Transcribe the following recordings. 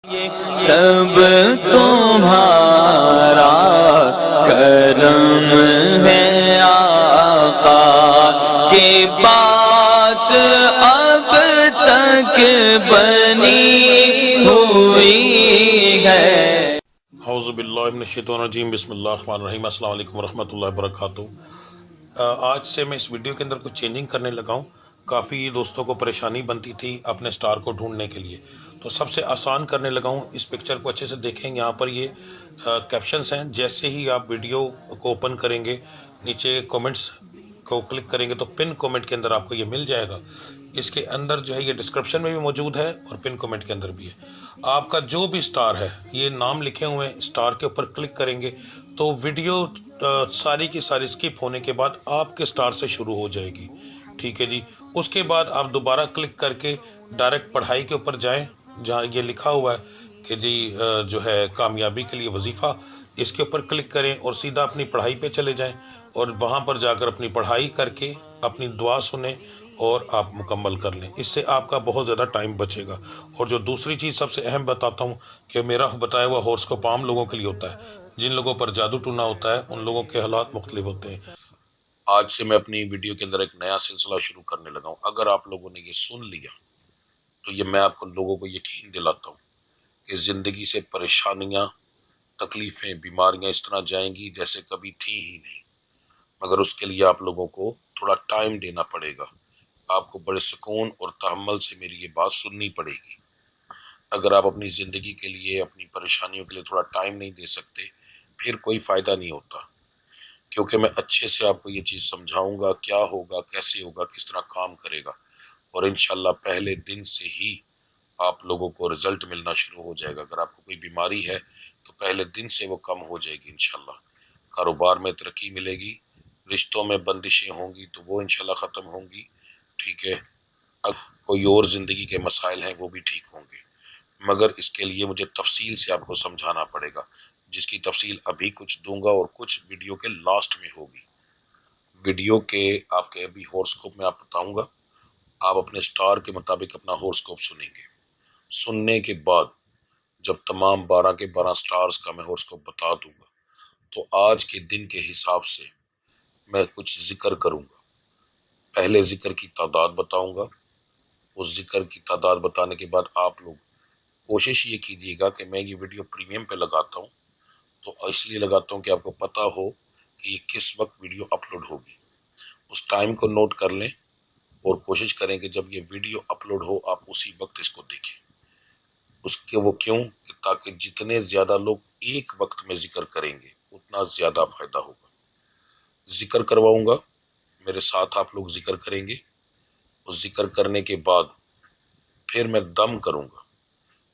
سب تمہارا کرم ہے آقا کی بات اب تک بنی ہوئی ہے۔ اعوذ باللہ من الشیطان الرجیم، بسم اللہ الرحمن الرحیم۔ السلام علیکم ورحمۃ اللہ وبرکاتہ۔ آج سے میں اس ویڈیو کے اندر کچھ چینجنگ کرنے لگا ہوں۔ کافی دوستوں کو پریشانی بنتی تھی اپنے سٹار کو ڈھونڈنے کے لیے، تو سب سے آسان کرنے لگا ہوں۔ اس پکچر کو اچھے سے دیکھیں، یہاں پر یہ کیپشنز ہیں۔ جیسے ہی آپ ویڈیو کو اوپن کریں گے، نیچے کومنٹس کو کلک کریں گے تو پن کومنٹ کے اندر آپ کو یہ مل جائے گا۔ اس کے اندر جو ہے یہ ڈسکرپشن میں بھی موجود ہے اور پن کومنٹ کے اندر بھی ہے۔ آپ کا جو بھی سٹار ہے، یہ نام لکھے ہوئے ہیں، سٹار کے اوپر کلک کریں گے تو ویڈیو ساری کی ساری سکپ ہونے کے بعد آپ کے سٹار سے شروع ہو جائے گی، ٹھیک ہے جی۔ اس کے بعد آپ دوبارہ کلک کر کے ڈائریکٹ پڑھائی کے اوپر جائیں، جہاں یہ لکھا ہوا ہے کہ جی جو ہے کامیابی کے لیے وظیفہ، اس کے اوپر کلک کریں اور سیدھا اپنی پڑھائی پہ چلے جائیں، اور وہاں پر جا کر اپنی پڑھائی کر کے اپنی دعا سنیں اور آپ مکمل کر لیں۔ اس سے آپ کا بہت زیادہ ٹائم بچے گا۔ اور جو دوسری چیز سب سے اہم بتاتا ہوں کہ میرا بتایا ہوا ہوراسکوپ عام لوگوں کے لیے ہوتا ہے۔ جن لوگوں پر جادو ٹونا ہوتا ہے ان لوگوں کے حالات مختلف ہوتے ہیں۔ آج سے میں اپنی ویڈیو کے اندر ایک نیا سلسلہ شروع کرنے لگا ہوں۔ اگر آپ لوگوں نے یہ سن لیا تو یہ میں آپ کو لوگوں کو یقین دلاتا ہوں کہ زندگی سے پریشانیاں، تکلیفیں، بیماریاں اس طرح جائیں گی جیسے کبھی تھی ہی نہیں، مگر اس کے لیے آپ لوگوں کو تھوڑا ٹائم دینا پڑے گا۔ آپ کو بڑے سکون اور تحمل سے میری یہ بات سننی پڑے گی۔ اگر آپ اپنی زندگی کے لیے، اپنی پریشانیوں کے لیے تھوڑا ٹائم نہیں دے سکتے، پھر کوئی فائدہ نہیں ہوتا، کیونکہ میں اچھے سے آپ کو یہ چیز سمجھاؤں گا کیا ہوگا، کیسے ہوگا، کس طرح کام کرے گا، اور انشاءاللہ پہلے دن سے ہی آپ لوگوں کو رزلٹ ملنا شروع ہو جائے گا۔ اگر آپ کو کوئی بیماری ہے تو پہلے دن سے وہ کم ہو جائے گی انشاءاللہ۔ کاروبار میں ترقی ملے گی، رشتوں میں بندشیں ہوں گی تو وہ انشاءاللہ ختم ہوں گی، ٹھیک ہے۔ اب کوئی اور زندگی کے مسائل ہیں وہ بھی ٹھیک ہوں گے، مگر اس کے لیے مجھے تفصیل سے آپ کو سمجھانا پڑے گا، جس کی تفصیل ابھی کچھ دوں گا اور کچھ ویڈیو کے لاسٹ میں ہوگی۔ ویڈیو کے آپ کے ابھی ہوراسکوپ میں آپ بتاؤں گا، آپ اپنے سٹار کے مطابق اپنا ہوراسکوپ سنیں گے۔ سننے کے بعد جب تمام 12 کے 12 سٹارز کا میں ہوراسکوپ بتا دوں گا تو آج کے دن کے حساب سے میں کچھ ذکر کروں گا۔ پہلے ذکر کی تعداد بتاؤں گا، اس ذکر کی تعداد بتانے کے بعد آپ لوگ کوشش یہ کیجیے گا کہ میں یہ ویڈیو پریمیم پہ لگاتا ہوں تو اس لیے لگاتا ہوں کہ آپ کو پتہ ہو کہ یہ کس وقت ویڈیو اپلوڈ ہوگی۔ اس ٹائم کو نوٹ کر لیں اور کوشش کریں کہ جب یہ ویڈیو اپلوڈ ہو آپ اسی وقت اس کو دیکھیں۔ اس کے وہ کیوں کہ تاکہ جتنے زیادہ لوگ ایک وقت میں ذکر کریں گے اتنا زیادہ فائدہ ہوگا۔ ذکر کرواؤں گا، میرے ساتھ آپ لوگ ذکر کریں گے، اور ذکر کرنے کے بعد پھر میں دم کروں گا،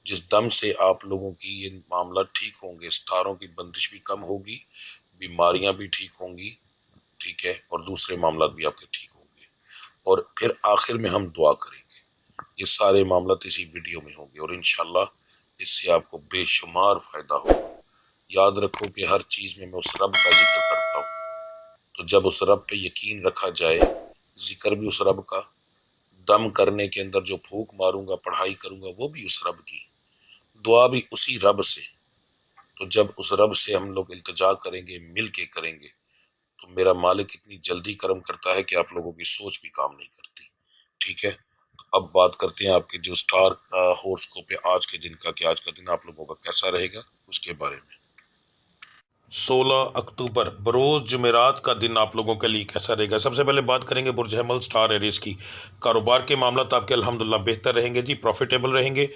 جس دم سے آپ لوگوں کی یہ معاملہ ٹھیک ہوں گے، ستاروں کی بندش بھی کم ہوگی، بیماریاں بھی ٹھیک ہوں گی، ٹھیک ہے، اور دوسرے معاملات بھی آپ کے ٹھیک ہوں گے، اور پھر آخر میں ہم دعا کریں گے۔ یہ سارے معاملات اسی ویڈیو میں ہوں گے اور انشاءاللہ اس سے آپ کو بے شمار فائدہ ہوگا۔ یاد رکھو کہ ہر چیز میں اس رب کا ذکر کرتا ہوں، تو جب اس رب پہ یقین رکھا جائے، ذکر بھی اس رب کا، دم کرنے کے اندر جو پھونک ماروں گا، پڑھائی کروں گا، وہ بھی اس رب کی، دعا بھی اسی رب سے۔ تو جب اس رب سے ہم لوگ التجا کریں گے، مل کے کریں گے، تو میرا مالک اتنی جلدی کرم کرتا ہے کہ آپ لوگوں کی سوچ بھی کام نہیں کرتی، ٹھیک ہے۔ اب بات کرتے ہیں آپ کے جو سٹار ہوراسکوپ ہے آج کے دن کا، کہ آج کا دن آپ لوگوں کا کیسا رہے گا اس کے بارے میں۔ 16 اکتوبر بروز جمعرات کا دن آپ لوگوں کے لیے کیسا رہے گا؟ سب سے پہلے بات کریں گے برج حمل سٹار ایریز کی۔ کاروبار کے معاملات آپ کے الحمدللہ بہتر رہیں گے جی، پروفیٹیبل رہیں گے۔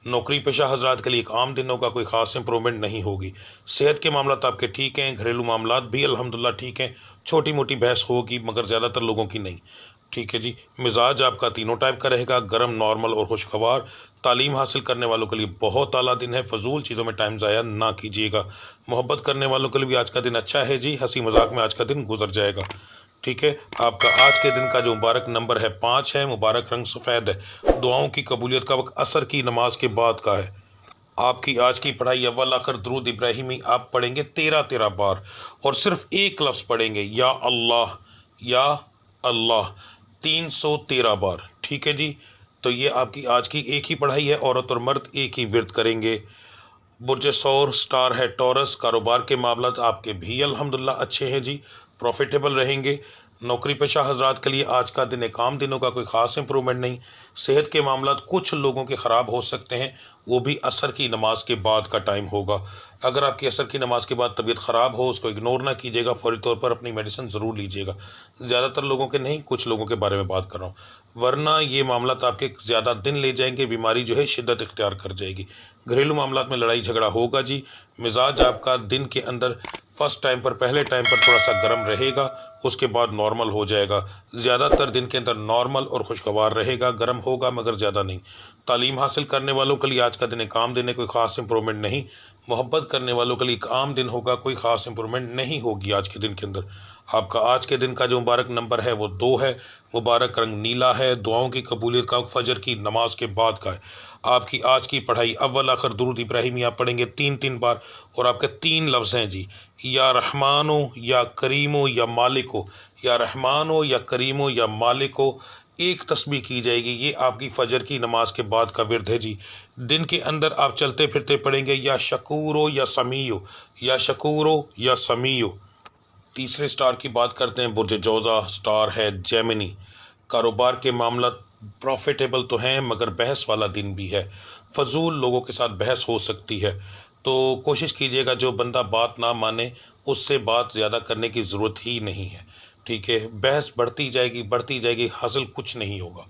نوکری پیشہ حضرات کے لیے ایک عام دن ہوگا، کوئی خاص امپرومنٹ نہیں ہوگی۔ صحت کے معاملات آپ کے ٹھیک ہیں، گھریلو معاملات بھی الحمدللہ ٹھیک ہیں، چھوٹی موٹی بحث ہوگی مگر زیادہ تر لوگوں کی نہیں، ٹھیک ہے جی۔ مزاج آپ کا تینوں ٹائپ کا رہے گا، گرم، نارمل اور خوشگوار۔ تعلیم حاصل کرنے والوں کے لیے بہت اعلیٰ دن ہے، فضول چیزوں میں ٹائم ضائع نہ کیجیے گا۔ محبت کرنے والوں کے لیے بھی آج کا دن اچھا ہے جی، ہنسی مذاق میں آج کا دن گزر جائے گا، ٹھیک ہے۔ آپ کا آج کے دن کا جو مبارک نمبر ہے 5 ہے، مبارک رنگ سفید ہے۔ دعاؤں کی قبولیت کا وقت عصر کی نماز کے بعد کا ہے۔ آپ کی آج کی پڑھائی اول آخر درود ابراہیمی آپ پڑھیں گے 13 بار، اور صرف ایک لفظ پڑھیں گے، یا اللہ، یا اللہ، 313 بار، ٹھیک ہے جی۔ تو یہ آپ کی آج کی ایک ہی پڑھائی ہے، عورت اور مرد ایک ہی ورد کریں گے۔ برج سور سٹار ہے ٹورس، کاروبار کے معاملات آپ کے بھی الحمدللہ اچھے ہیں جی، پروفیٹیبل رہیں گے۔ نوکری پیشہ حضرات کے لیے آج کا دن ایک عام دنوں کا کوئی خاص امپرومنٹ نہیں۔ صحت کے معاملات کچھ لوگوں کے خراب ہو سکتے ہیں، وہ بھی عصر کی نماز کے بعد کا ٹائم ہوگا۔ اگر آپ کی عصر کی نماز کے بعد طبیعت خراب ہو، اس کو اگنور نہ کیجیے گا، فوری طور پر اپنی میڈیسن ضرور لیجیے گا۔ زیادہ تر لوگوں کے نہیں، کچھ لوگوں کے بارے میں بات کر رہا ہوں، ورنہ یہ معاملات آپ کے زیادہ دن لے جائیں گے، بیماری جو ہے شدت اختیار کر جائے گی۔ گھریلو معاملات میں لڑائی جھگڑا ہوگا جی۔ مزاج آپ کا دن کے اندر فرسٹ ٹائم پر پہلے ٹائم پر تھوڑا سا گرم رہے گا، اس کے بعد نارمل ہو جائے گا۔ زیادہ تر دن کے اندر نارمل اور خوشگوار رہے گا، گرم ہوگا مگر زیادہ نہیں۔ تعلیم حاصل کرنے والوں کے لیے آج کا دن ایک عام دن ہے، کوئی خاص امپرومنٹ نہیں۔ محبت کرنے والوں کے لیے ایک عام دن ہوگا، کوئی خاص امپرومنٹ نہیں ہوگی آج کے دن کے اندر۔ آپ کا آج کے دن کا جو مبارک نمبر ہے وہ 2 ہے، مبارک رنگ نیلا ہے، دعاؤں کی قبولیت کا فجر کی نماز کے بعد کا ہے۔ آپ کی آج کی پڑھائی اول آخر درود ابراہیمی آپ پڑھیں گے 3 بار، اور آپ کے 3 لفظ ہیں جی، یا رحمانو یا کریمو یا مالکو، یا رحمانو یا کریمو یا مالکو، ایک تسبیح کی جائے گی۔ یہ آپ کی فجر کی نماز کے بعد کا ورد ہے جی۔ دن کے اندر آپ چلتے پھرتے پڑھیں گے یا شکورو یا سمیو، یا شکورو یا سمیو۔ تیسرے سٹار کی بات کرتے ہیں، برج جوزہ سٹار ہے جیمنی، کاروبار کے معاملات پروفیٹیبل تو ہیں مگر بحث والا دن بھی ہے، فضول لوگوں کے ساتھ بحث ہو سکتی ہے، تو کوشش کیجیے گا جو بندہ بات نہ مانے اس سے بات زیادہ کرنے کی ضرورت ہی نہیں ہے، ٹھیک ہے؟ بحث بڑھتی جائے گی، حاصل کچھ نہیں ہوگا۔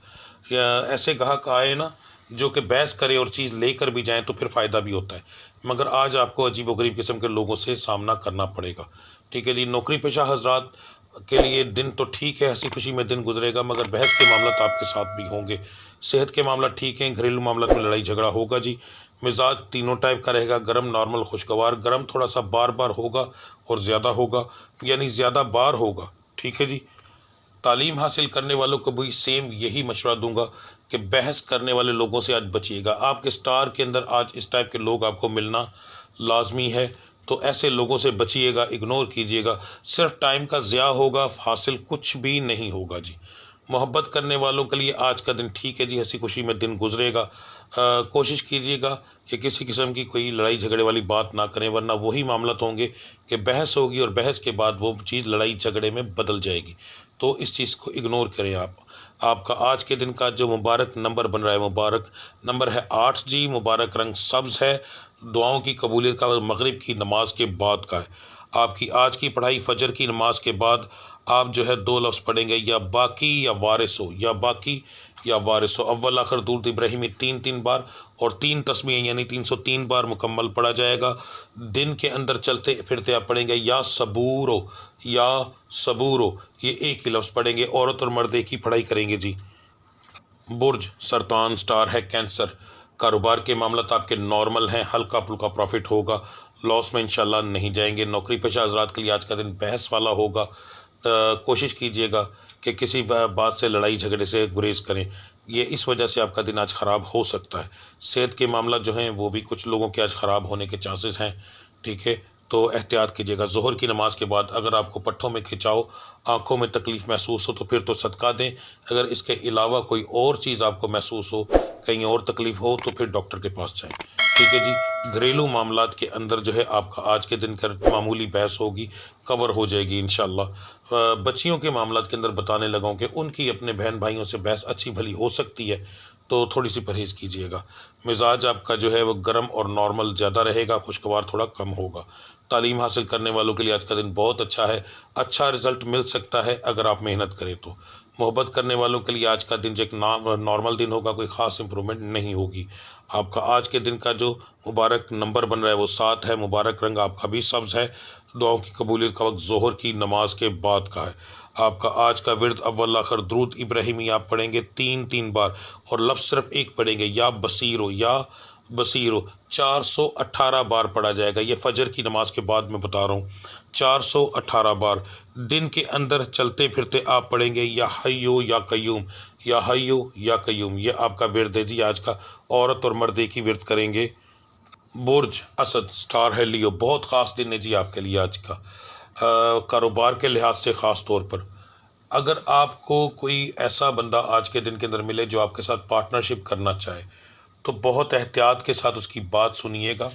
ایسے گاہک آئے نا جو کہ بحث کرے اور چیز لے کر بھی جائیں تو پھر فائدہ بھی ہوتا ہے، مگر آج آپ کو عجیب و غریب قسم کے لوگوں سے سامنا کرنا پڑے گا، ٹھیک ہے جی۔ نوکری پیشہ حضرات کے لیے دن تو ٹھیک ہے، ہنسی خوشی میں دن گزرے گا، مگر بحث کے معاملات آپ کے ساتھ بھی ہوں گے۔ صحت کے معاملات ٹھیک ہیں، گھریلو معاملات میں لڑائی جھگڑا ہوگا جی۔ مزاج تینوں ٹائپ کا رہے گا، گرم، نارمل، خوشگوار۔ گرم تھوڑا سا بار بار ہوگا اور زیادہ ہوگا، یعنی زیادہ بار ہوگا، ٹھیک ہے جی۔ تعلیم حاصل کرنے والوں کو بھی سیم یہی مشورہ دوں گا کہ بحث کرنے والے لوگوں سے آج بچیے گا۔ آپ کے سٹار کے اندر آج اس ٹائپ کے لوگ آپ کو ملنا لازمی ہے، تو ایسے لوگوں سے بچیے گا، اگنور کیجیے گا، صرف ٹائم کا ضیاع ہوگا، حاصل کچھ بھی نہیں ہوگا جی۔ محبت کرنے والوں کے لیے آج کا دن ٹھیک ہے جی، ہنسی خوشی میں دن گزرے گا۔ کوشش کیجیے گا کہ کسی قسم کی کوئی لڑائی جھگڑے والی بات نہ کریں، ورنہ وہی معاملات ہوں گے کہ بحث ہوگی اور بحث کے بعد وہ چیز لڑائی جھگڑے میں بدل جائے گی، تو اس چیز کو اگنور کریں آپ۔ آپ کا آج کے دن کا جو مبارک نمبر بن رہا ہے، مبارک نمبر ہے 8 جی، مبارک رنگ سبز ہے، دعاؤں کی قبولیت کا مغرب کی نماز کے بعد کا ہے۔ آپ کی آج کی پڑھائی فجر کی نماز کے بعد آپ جو ہے 2 لفظ پڑھیں گے، یا باقی یا وارث ہو، یا باقی یا وارث ہو، اول آخر درود ابراہیمی 3 بار، اور 3 تسبیح یعنی 303 بار مکمل پڑھا جائے گا۔ دن کے اندر چلتے پھرتے آپ پڑھیں گے یا صبورو، یا صبورو، یہ ایک ہی لفظ پڑھیں گے۔ عورت اور مرد ایک ہی پڑھائی کریں گے جی۔ برج سرطان سٹار ہے کینسر، کاروبار کے معاملات آپ کے نارمل ہیں، ہلکا پھلکا پروفٹ ہوگا، لاس میں انشاءاللہ نہیں جائیں گے۔ نوکری پیشہ حضرات کے لیے آج کا دن بحث والا ہوگا، کوشش کیجیے گا کہ کسی بات سے لڑائی جھگڑے سے گریز کریں، یہ اس وجہ سے آپ کا دن آج خراب ہو سکتا ہے۔ صحت کے معاملات جو ہیں وہ بھی کچھ لوگوں کے آج خراب ہونے کے چانسز ہیں، ٹھیک ہے، تو احتیاط کیجیے گا۔ ظہر کی نماز کے بعد اگر آپ کو پٹھوں میں کھچاؤ، آنکھوں میں تکلیف محسوس ہو تو پھر تو صدقہ دیں، اگر اس کے علاوہ کوئی اور چیز آپ کو محسوس ہو، کہیں اور تکلیف ہو، تو پھر ڈاکٹر کے پاس جائیں، ٹھیک ہے جی۔ گھریلو معاملات کے اندر جو ہے آپ کا آج کے دن کا معمولی بحث ہوگی، کور ہو جائے گی انشاءاللہ۔ بچیوں کے معاملات کے اندر بتانے لگا ہوں کہ ان کی اپنے بہن بھائیوں سے بحث اچھی بھلی ہو سکتی ہے، تو تھوڑی سی پرہیز کیجیے گا۔ مزاج آپ کا جو ہے وہ گرم اور نارمل زیادہ رہے گا، خوشگوار تھوڑا کم ہوگا۔ تعلیم حاصل کرنے والوں کے لیے آج کا دن بہت اچھا ہے، اچھا رزلٹ مل سکتا ہے اگر آپ محنت کریں تو۔ محبت کرنے والوں کے لیے آج کا دن جو ایک نارمل دن ہوگا، کوئی خاص امپرومنٹ نہیں ہوگی۔ آپ کا آج کے دن کا جو مبارک نمبر بن رہا ہے وہ 7 ہے، مبارک رنگ آپ کا بھی سبز ہے، دعاؤں کی قبولیت کا وقت ظہر کی نماز کے بعد کا ہے۔ آپ کا آج کا ورد اول آخر درود ابراہیمی آپ پڑھیں گے 3 بار، اور لفظ صرف ایک پڑھیں گے، یا بصیرو، یا بصیرو، 418 بار پڑھا جائے گا۔ یہ فجر کی نماز کے بعد میں بتا رہا ہوں، 418 بار دن کے اندر چلتے پھرتے آپ پڑھیں گے، یا حیو یا قیوم، یا حیو یا قیوم، یہ آپ کا ورد ہے جی آج کا۔ عورت اور مرد ایک ہی ورد کریں گے۔ برج اسد سٹار ہے لیو، بہت خاص دن ہے جی آپ کے لیے آج کا، کاروبار کے لحاظ سے خاص طور پر اگر آپ کو کوئی ایسا بندہ آج کے دن کے اندر ملے جو آپ کے ساتھ پارٹنرشپ کرنا چاہے تو بہت احتیاط کے ساتھ اس کی بات سنیے گا۔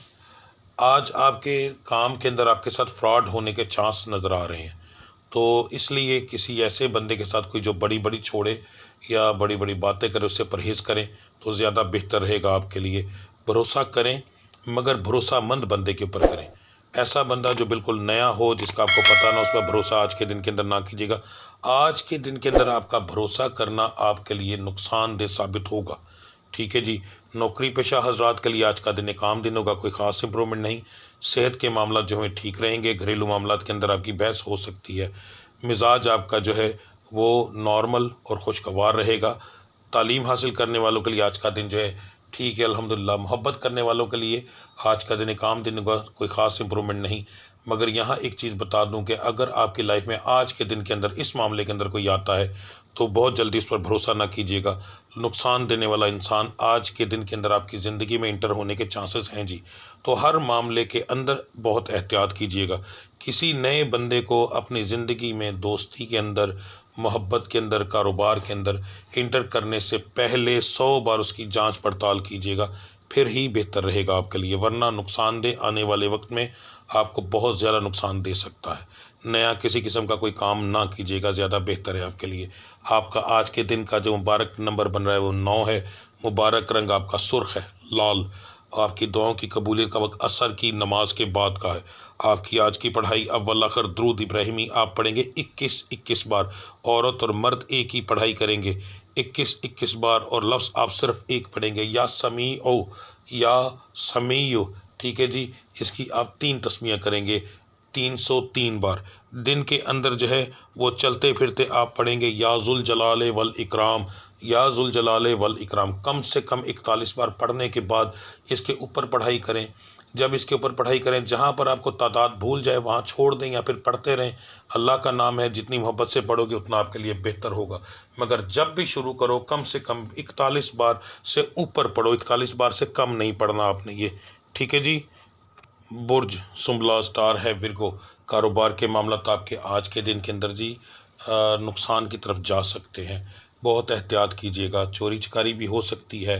آج آپ کے کام کے اندر آپ کے ساتھ فراڈ ہونے کے چانس نظر آ رہے ہیں، تو اس لیے کسی ایسے بندے کے ساتھ کوئی جو بڑی بڑی چھوڑے یا بڑی بڑی باتیں کرے اس سے پرہیز کریں تو زیادہ بہتر رہے گا آپ کے لیے۔ بھروسہ کریں مگر بھروسہ مند بندے کے اوپر کریں۔ ایسا بندہ جو بالکل نیا ہو، جس کا آپ کو پتہ نہ، اس پر بھروسہ آج کے دن کے اندر نہ کیجیے گا۔ آج کے دن کے اندر آپ کا بھروسہ کرنا آپ کے لیے نقصان دہ ثابت ہوگا، ٹھیک ہے جی۔ نوکری پیشہ حضرات کے لیے آج کا دن ایک عام دن ہوگا، کوئی خاص امپرومنٹ نہیں۔ صحت کے معاملات جو ہیں ٹھیک رہیں گے، گھریلو معاملات کے اندر آپ کی بحث ہو سکتی ہے۔ مزاج آپ کا جو ہے وہ نارمل اور خوشگوار رہے گا۔ تعلیم حاصل کرنے والوں کے لیے آج کا دن جو ہے ٹھیک ہے الحمدللہ۔ محبت کرنے والوں کے لیے آج کا دن ایک عام دن ہوگا، کوئی خاص امپرومنٹ نہیں۔ مگر یہاں ایک چیز بتا دوں کہ اگر آپ کی لائف میں آج کے دن کے اندر اس معاملے کے اندر کوئی آتا ہے تو بہت جلدی اس پر بھروسہ نہ کیجیے گا۔ نقصان دینے والا انسان آج کے دن کے اندر آپ کی زندگی میں انٹر ہونے کے چانسز ہیں جی، تو ہر معاملے کے اندر بہت احتیاط کیجیے گا۔ کسی نئے بندے کو اپنی زندگی میں دوستی کے اندر، محبت کے اندر، کاروبار کے اندر انٹر کرنے سے پہلے 100 بار اس کی جانچ پڑتال کیجیے گا، پھر ہی بہتر رہے گا آپ کے لیے، ورنہ نقصان دہ آنے والے وقت میں آپ کو بہت زیادہ نقصان دے سکتا ہے۔ نیا کسی قسم کا کوئی کام نہ کیجیے گا، زیادہ بہتر ہے آپ کے لیے۔ آپ کا آج کے دن کا جو مبارک نمبر بن رہا ہے وہ 9 ہے، مبارک رنگ آپ کا سرخ ہے، لال۔ آپ کی دعاؤں کی قبولیت کا وقت عصر کی نماز کے بعد کا ہے۔ آپ کی آج کی پڑھائی اول آخر درود ابراہیمی آپ پڑھیں گے 21 بار، عورت اور مرد ایک ہی پڑھائی کریں گے 21 بار، اور لفظ آپ صرف ایک پڑھیں گے، یا سمیع، یا سمیع، ٹھیک ہے جی۔ اس کی آپ 3 تسمیہ کریں گے 303 بار۔ دن کے اندر جو ہے وہ چلتے پھرتے آپ پڑھیں گے یا ذوالجلال والاکرام، یا ذوالجلال والاکرام، کم سے کم 41 بار پڑھنے کے بعد اس کے اوپر پڑھائی کریں۔ جب اس کے اوپر پڑھائی کریں، جہاں پر آپ کو تعداد بھول جائے وہاں چھوڑ دیں یا پھر پڑھتے رہیں۔ اللہ کا نام ہے، جتنی محبت سے پڑھو گے اتنا آپ کے لیے بہتر ہوگا۔ مگر جب بھی شروع کرو کم سے کم 41 بار سے اوپر پڑھو، 41 بار سے کم نہیں پڑھنا آپ نے یہ، ٹھیک ہے جی۔ برج سنبلا سٹار ہے ورگو، کاروبار کے معاملات آپ کے آج کے دن کے اندر جی نقصان کی طرف جا سکتے ہیں، بہت احتیاط کیجیے گا۔ چوری چکاری بھی ہو سکتی ہے،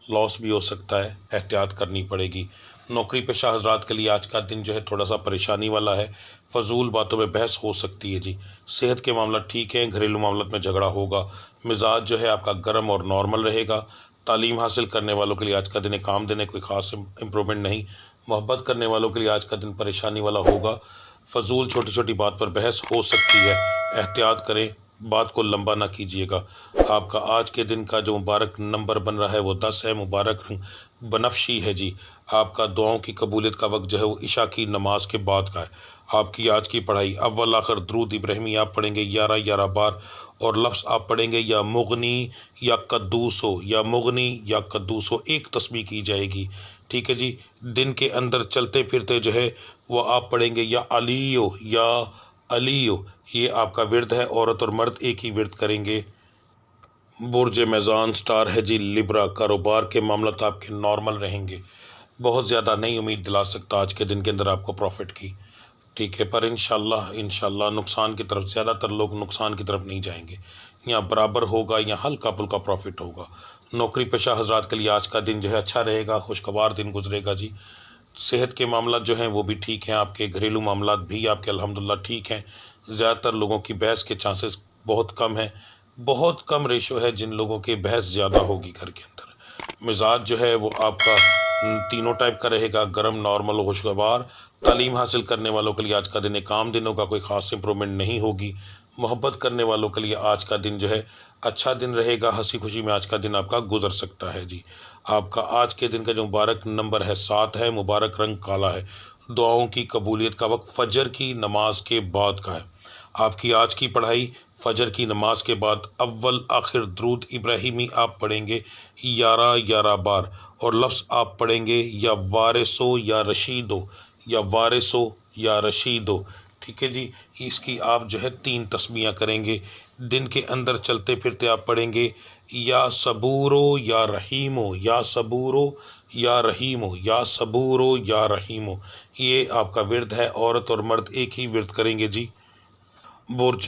لاس بھی ہو سکتا ہے، احتیاط کرنی پڑے گی۔ نوکری پیشہ حضرات کے لیے آج کا دن جو ہے تھوڑا سا پریشانی والا ہے، فضول باتوں میں بحث ہو سکتی ہے جی۔ صحت کے معاملات ٹھیک ہیں، گھریلو معاملات میں جھگڑا ہوگا۔ مزاج جو ہے آپ کا گرم اور نارمل رہے گا۔ تعلیم حاصل کرنے والوں کے لیے آج کا دن ایک عام دن ہے، کوئی خاص امپرومنٹ نہیں۔ محبت کرنے والوں کے لیے آج کا دن پریشانی والا ہوگا، فضول چھوٹی چھوٹی بات پر بحث ہو سکتی ہے، احتیاط کریں، بات کو لمبا نہ کیجیے گا۔ آپ کا آج کے دن کا جو مبارک نمبر بن رہا ہے وہ 10 ہے، مبارک رنگ بنفشی ہے جی۔ آپ کا دعاؤں کی قبولیت کا وقت جو ہے وہ عشاء کی نماز کے بعد کا ہے۔ آپ کی آج کی پڑھائی اول آخر درود ابراہیمی آپ پڑھیں گے 11 بار، اور لفظ آپ پڑھیں گے یا مغنی یا قدوس ہو، یا مغنی یا قدوس ہو، ایک تسبیح کی جائے گی، ٹھیک ہے جی۔ دن کے اندر چلتے پھرتے جو ہے وہ آپ پڑھیں گے یا علی ہو، یا علی ہو، یہ آپ کا ورد ہے، عورت اور مرد ایک ہی ورد کریں گے۔ برج میزان سٹار ہے جی لبرا، کاروبار کے معاملات آپ کے نارمل رہیں گے، بہت زیادہ نہیں امید دلا سکتا آج کے دن کے اندر آپ کو پروفٹ کی، ٹھیک ہے، پر انشاءاللہ نقصان کی طرف، زیادہ تر لوگ نقصان کی طرف نہیں جائیں گے، یا برابر ہوگا یا ہلکا پھلکا پروفٹ ہوگا۔ نوکری پیشہ حضرات کے لیے آج کا دن جو ہے اچھا رہے گا، خوشگوار دن گزرے گا جی۔ صحت کے معاملات جو ہیں وہ بھی ٹھیک ہیں، آپ کے گھریلو معاملات بھی آپ کے الحمدللہ ٹھیک ہیں۔ زیادہ تر لوگوں کی بحث کے چانسز بہت کم ہیں، بہت کم ریشو ہے جن لوگوں کی بحث زیادہ ہوگی گھر کے اندر۔ مزاج جو ہے وہ آپ کا تینوں ٹائپ کا رہے گا، گرم، نارمل اور خوشگوار۔ تعلیم حاصل کرنے والوں کے لیے آج کا دن ایک عام دن ہوگا، کوئی خاص امپرومنٹ نہیں ہوگی۔ محبت کرنے والوں کے لیے آج کا دن جو ہے اچھا دن رہے گا، ہنسی خوشی میں آج کا دن آپ کا گزر سکتا ہے جی۔ آپ کا آج کے دن کا جو مبارک نمبر ہے 7 ہے، مبارک رنگ کالا ہے۔ دعاؤں کی قبولیت کا وقت فجر کی نماز کے بعد کا ہے۔ آپ کی آج کی پڑھائی فجر کی نماز کے بعد اول آخر درود ابراہیمی آپ پڑھیں گے 11 بار، اور لفظ آپ پڑھیں گے یا وارثو یا رشیدو، یا وارثو یا رشیدو، ٹھیک ہے جی۔ اس کی آپ جو ہے 3 تسمیہ کریں گے۔ دن کے اندر چلتے پھرتے آپ پڑھیں گے یا صبورو یا رحیمو، یا صبورو یا رحیمو، یا صبورو یا رحیمو، یہ آپ کا ورد ہے، عورت اور مرد ایک ہی ورد کریں گے جی۔ برج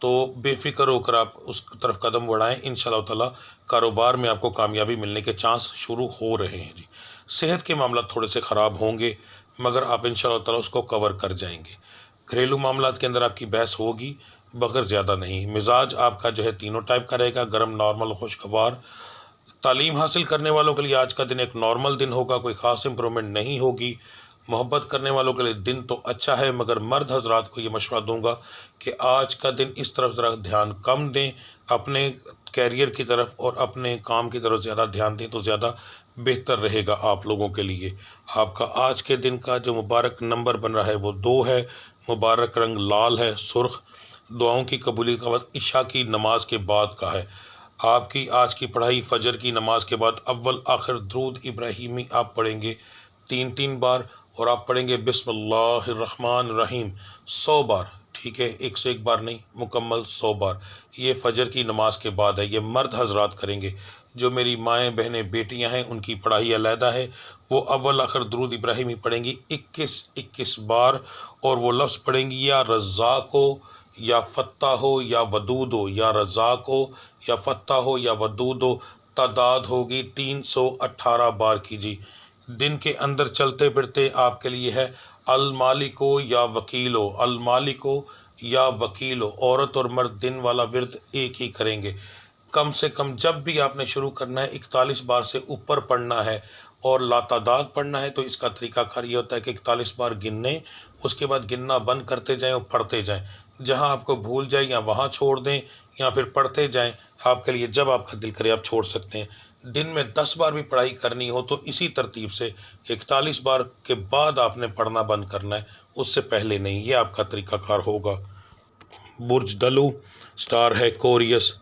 تو بے فکر ہو کر آپ اس طرف قدم بڑھائیں، انشاءاللہ تعالیٰ کاروبار میں آپ کو کامیابی ملنے کے چانس شروع ہو رہے ہیں جی۔ صحت کے معاملات تھوڑے سے خراب ہوں گے مگر آپ انشاءاللہ تعالیٰ اس کو کور کر جائیں گے۔ گھریلو معاملات کے اندر آپ کی بحث ہوگی مگر زیادہ نہیں۔ مزاج آپ کا جو ہے تینوں ٹائپ کا رہے گا، گرم، نارمل، خوشگوار۔ تعلیم حاصل کرنے والوں کے لیے آج کا دن ایک نارمل دن ہوگا، کوئی خاص امپرومنٹ نہیں ہوگی۔ محبت کرنے والوں کے لیے دن تو اچھا ہے مگر مرد حضرات کو یہ مشورہ دوں گا کہ آج کا دن اس طرف ذرا دھیان کم دیں، اپنے کیریئر کی طرف اور اپنے کام کی طرف زیادہ دھیان دیں تو زیادہ بہتر رہے گا آپ لوگوں کے لیے۔ آپ کا آج کے دن کا جو مبارک نمبر بن رہا ہے وہ 2 ہے، مبارک رنگ لال ہے، سرخ۔ دعاؤں کی قبولیت کا وقت عشاء کی نماز کے بعد کا ہے۔ آپ کی آج کی پڑھائی فجر کی نماز کے بعد اول آخر درود ابراہیمی آپ پڑھیں گے 3 بار، اور آپ پڑھیں گے بسم اللہ الرحمن الرحیم 100 بار، ٹھیک ہے، 101 بار نہیں، مکمل 100 بار۔ یہ فجر کی نماز کے بعد ہے، یہ مرد حضرات کریں گے۔ جو میری مائیں بہنیں بیٹیاں ہیں ان کی پڑھائی علیحدہ ہے، وہ اول آخر درود ابراہیمی پڑھیں گی 21 بار، اور وہ لفظ پڑھیں گی یا رزاق ہو یا فتح ہو یا ودود ہو، یا رزاق ہو یا فتح ہو یا ودود ہو۔ تعداد ہوگی 318 بار کی جی۔ دن کے اندر چلتے پھرتے آپ کے لیے ہے المالک ہو یا وکیل ہو، المالک ہو یا وکیل ہو۔ عورت اور مرد دن والا ورد ایک ہی کریں گے۔ کم سے کم جب بھی آپ نے شروع کرنا ہے 41 بار سے اوپر پڑھنا ہے اور لاتعداد پڑھنا ہے، تو اس کا طریقہ کار یہ ہوتا ہے کہ 41 بار گننے، اس کے بعد گننا بند کرتے جائیں اور پڑھتے جائیں۔ جہاں آپ کو بھول جائے یا وہاں چھوڑ دیں یا پھر پڑھتے جائیں، آپ کے لیے جب آپ کا دل کرے آپ چھوڑ سکتے ہیں۔ دن میں 10 بار بھی پڑھائی کرنی ہو تو اسی ترتیب سے 41 بار کے بعد آپ نے پڑھنا بند کرنا ہے، اس سے پہلے نہیں۔ یہ آپ کا طریقہ کار ہوگا۔ برج ڈلو، سٹار ہے کوریس۔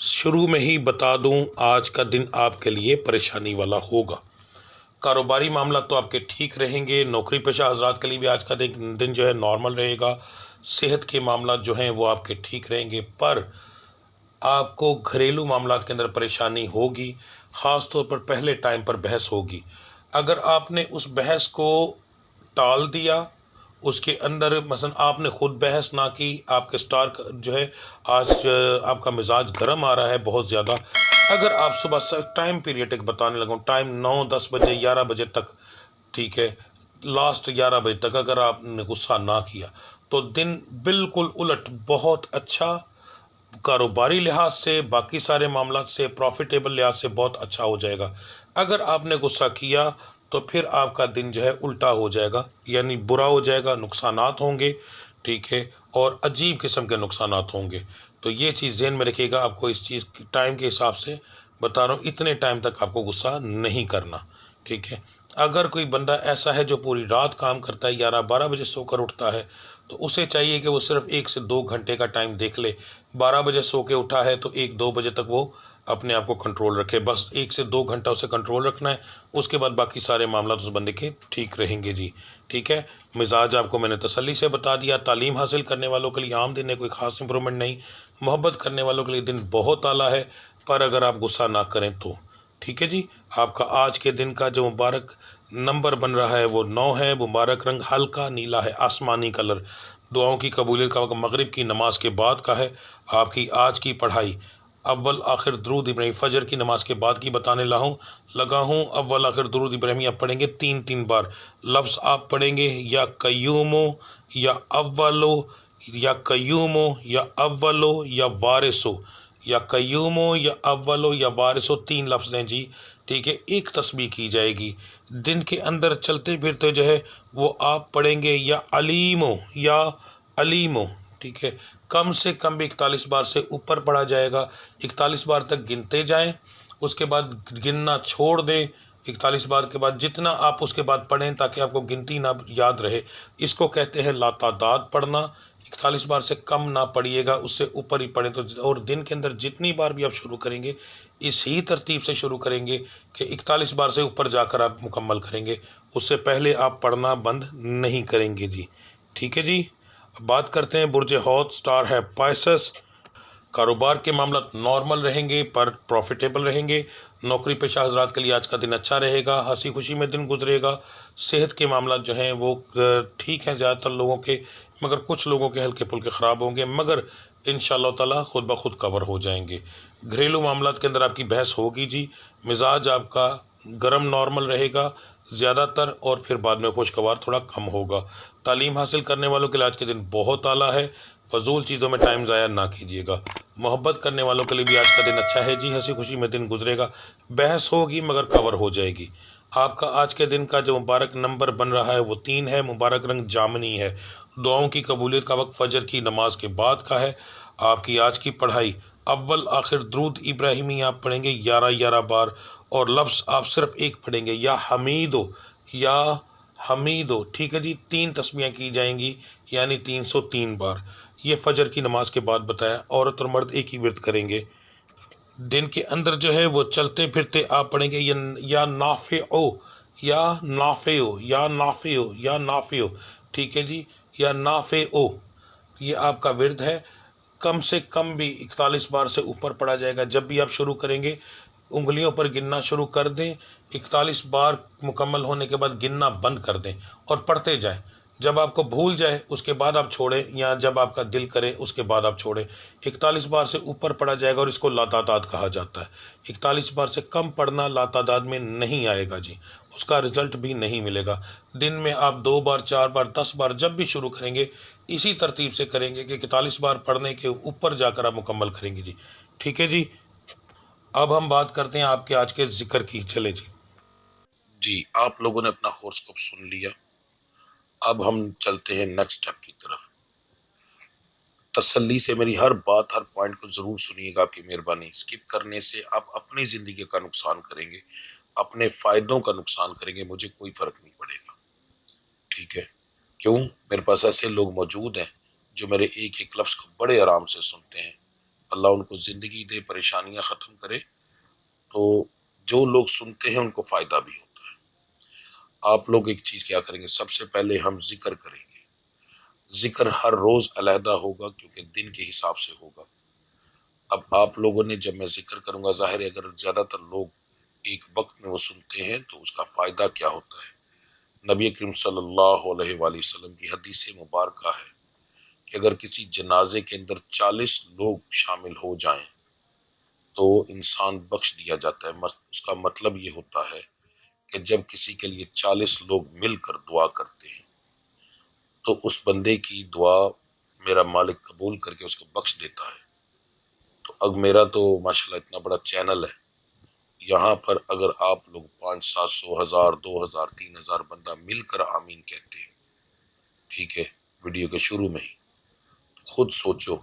شروع میں ہی بتا دوں آج کا دن آپ کے لیے پریشانی والا ہوگا۔ کاروباری معاملات تو آپ کے ٹھیک رہیں گے، نوکری پیشہ حضرات کے لیے بھی آج کا دن جو ہے نارمل رہے گا۔ صحت کے معاملات جو ہیں وہ آپ کے ٹھیک رہیں گے، پر آپ کو گھریلو معاملات کے اندر پریشانی ہوگی، خاص طور پر پہلے ٹائم پر بحث ہوگی۔ اگر آپ نے اس بحث کو ٹال دیا، اس کے اندر مثلا آپ نے خود بحث نہ کی، آپ کے سٹار جو ہے آج آپ کا مزاج گرم آ رہا ہے بہت زیادہ، اگر آپ صبح ٹائم پیریڈ ایک بتانے لگوں، ٹائم 9-10 بجے 11 بجے تک، ٹھیک ہے، لاسٹ 11 بجے تک اگر آپ نے غصہ نہ کیا تو دن بالکل الٹ بہت اچھا، کاروباری لحاظ سے، باقی سارے معاملات سے، پروفیٹیبل لحاظ سے بہت اچھا ہو جائے گا۔ اگر آپ نے غصہ کیا تو پھر آپ کا دن جو ہے الٹا ہو جائے گا، یعنی برا ہو جائے گا، نقصانات ہوں گے، ٹھیک ہے، اور عجیب قسم کے نقصانات ہوں گے۔ تو یہ چیز ذہن میں رکھیے گا، آپ کو اس چیز ٹائم کے حساب سے بتا رہا ہوں، اتنے ٹائم تک آپ کو غصہ نہیں کرنا، ٹھیک ہے۔ اگر کوئی بندہ ایسا ہے جو پوری رات کام کرتا ہے، 11-12 بجے سو کر اٹھتا ہے، تو اسے چاہیے کہ وہ صرف 1 سے 2 گھنٹے کا ٹائم دیکھ لے۔ 12 بجے سو کے اٹھا ہے تو 1-2 بجے تک وہ اپنے آپ کو کنٹرول رکھے، بس 1 سے 2 گھنٹہ اسے کنٹرول رکھنا ہے، اس کے بعد باقی سارے معاملات اس بندے کے ٹھیک رہیں گے جی، ٹھیک ہے۔ مزاج آپ کو میں نے تسلی سے بتا دیا۔ تعلیم حاصل کرنے والوں کے لیے عام دن ہے، کوئی خاص امپرومنٹ نہیں۔ محبت کرنے والوں کے لیے دن بہت اعلیٰ ہے، پر اگر آپ غصہ نہ کریں تو ٹھیک ہے جی۔ آپ کا آج کے دن کا جو مبارک نمبر بن رہا ہے وہ 9 ہے، مبارک رنگ ہلکا نیلا ہے، آسمانی کلر۔ دعاؤں کی قبولیت کا وقت مغرب کی نماز کے بعد کا ہے۔ آپ کی آج کی پڑھائی اول آخر درود ابراہیم فجر کی نماز کے بعد کی بتانے لگا ہوں۔ اول آخر درود ابراہیمی آپ پڑھیں گے 3 بار۔ لفظ آپ پڑھیں گے یا قیومو یا اولو یا قیومو یا اولو یا وارثو، یا قیومو یا اولو یا وارثو، 3 لفظ ہیں جی، ٹھیک ہے۔ ایک تسبیح کی جائے گی۔ دن کے اندر چلتے پھرتے جو ہے وہ آپ پڑھیں گے یا علیمو یا علیمو، ٹھیک ہے۔ کم سے کم بھی 41 بار سے اوپر پڑھا جائے گا۔ 41 بار تک گنتے جائیں، اس کے بعد گننا چھوڑ دیں۔ 41 بار کے بعد جتنا آپ اس کے بعد پڑھیں تاکہ آپ کو گنتی نہ یاد رہے، اس کو کہتے ہیں لاتعداد پڑھنا۔ 41 بار سے کم نہ پڑھیے گا، اس سے اوپر ہی پڑھیں تو، اور دن کے اندر جتنی بار بھی آپ شروع کریں گے اسی ترتیب سے شروع کریں گے کہ 41 بار سے اوپر جا کر آپ مکمل کریں گے، اس سے پہلے آپ پڑھنا بند نہیں کریں گے جی، ٹھیک ہے جی۔ بات کرتے ہیں برج حوت، سٹار ہے پائسس۔ کاروبار کے معاملات نارمل رہیں گے پر پروفیٹیبل رہیں گے۔ نوکری پیشہ حضرات کے لیے آج کا دن اچھا رہے گا، ہنسی خوشی میں دن گزرے گا۔ صحت کے معاملات جو ہیں وہ ٹھیک ہیں زیادہ تر لوگوں کے، مگر کچھ لوگوں کے ہلکے پھلکے خراب ہوں گے، مگر انشاءاللہ تعالیٰ خود بخود کور ہو جائیں گے۔ گھریلو معاملات کے اندر آپ کی بحث ہوگی جی، مزاج آپ کا گرم نارمل رہے گا زیادہ تر، اور پھر بعد میں خوشگوار تھوڑا کم ہوگا۔ تعلیم حاصل کرنے والوں کے لیے آج کے دن بہت اعلیٰ ہے، فضول چیزوں میں ٹائم ضائع نہ کیجیے گا۔ محبت کرنے والوں کے لیے بھی آج کا دن اچھا ہے جی، ہنسی خوشی میں دن گزرے گا، بحث ہوگی مگر کور ہو جائے گی۔ آپ کا آج کے دن کا جو مبارک نمبر بن رہا ہے وہ 3 ہے، مبارک رنگ جامنی ہے۔ دعاؤں کی قبولیت کا وقت فجر کی نماز کے بعد کا ہے۔ آپ کی آج کی پڑھائی اول آخر درود ابراہیمی آپ پڑھیں گے 11 بار، اور لفظ آپ صرف ایک پڑھیں گے، یا حمیدو، یا حمیدو، ٹھیک ہے جی۔ 3 تسمیاں کی جائیں گی یعنی 303 بار۔ یہ فجر کی نماز کے بعد بتایا۔ عورت اور مرد ایک ہی ورد کریں گے۔ دن کے اندر جو ہے وہ چلتے پھرتے آپ پڑھیں گے یا نافعو، یا نافعو، یا نافعو، یا نافعو، ٹھیک ہے جی، یا نافعو، یہ آپ کا ورد ہے۔ کم سے کم بھی 41 بار سے اوپر پڑھا جائے گا۔ جب بھی آپ شروع کریں گے انگلیوں پر گننا شروع کر دیں، 41 بار مکمل ہونے کے بعد گننا بند کر دیں اور پڑھتے جائیں۔ جب آپ کو بھول جائے اس کے بعد آپ چھوڑیں، یا جب آپ کا دل کرے اس کے بعد آپ چھوڑیں۔ 41 بار سے اوپر پڑھا جائے گا اور اس کو لاتعداد کہا جاتا ہے۔ 41 بار سے کم پڑھنا لاتعداد میں نہیں آئے گا جی، اس کا رزلٹ بھی نہیں ملے گا۔ دن میں آپ 2 بار، 4 بار، 10 بار جب بھی شروع کریں گے اسی ترتیب سے کریں گے کہ 41 بار پڑھنے کے اوپر جا کر آپ مکمل کریں گے جی، ٹھیک ہے جی۔ اب ہم بات کرتے ہیں آپ کے آج کے ذکر کی، چلے جی۔ آپ لوگوں نے اپنا ہورسکوپ سن لیا، اب ہم چلتے ہیں نیکسٹ سٹیپ کی طرف۔ تسلی سے میری ہر بات، ہر پوائنٹ کو ضرور سنیے گا، آپ کی مہربانی۔ اسکپ کرنے سے آپ اپنی زندگی کا نقصان کریں گے، اپنے فائدوں کا نقصان کریں گے، مجھے کوئی فرق نہیں پڑے گا، ٹھیک ہے؟ کیوں؟ میرے پاس ایسے لوگ موجود ہیں جو میرے ایک ایک لفظ کو بڑے آرام سے سنتے ہیں۔ اللہ ان کو زندگی دے، پریشانیاں ختم کرے۔ تو جو لوگ سنتے ہیں ان کو فائدہ بھی ہوتا ہے۔ آپ لوگ ایک چیز کیا کریں گے، سب سے پہلے ہم ذکر کریں گے۔ ذکر ہر روز علیحدہ ہوگا کیونکہ دن کے حساب سے ہوگا۔ اب آپ لوگوں نے، جب میں ذکر کروں گا، ظاہر ہے اگر زیادہ تر لوگ ایک وقت میں وہ سنتے ہیں تو اس کا فائدہ کیا ہوتا ہے۔ نبی کریم صلی اللہ علیہ وآلہ وسلم کی حدیث مبارکہ ہے کہ اگر کسی جنازے کے اندر 40 لوگ شامل ہو جائیں تو انسان بخش دیا جاتا ہے۔ اس کا مطلب یہ ہوتا ہے کہ جب کسی کے لیے 40 لوگ مل کر دعا کرتے ہیں تو اس بندے کی دعا میرا مالک قبول کر کے اس کو بخش دیتا ہے۔ تو اب میرا تو ماشاءاللہ اتنا بڑا چینل ہے، یہاں پر اگر آپ لوگ 500، 700، 1000، 2000، 3000 بندہ مل کر آمین کہتے ہیں، ٹھیک ہے، ویڈیو کے شروع میں ہی، خود سوچو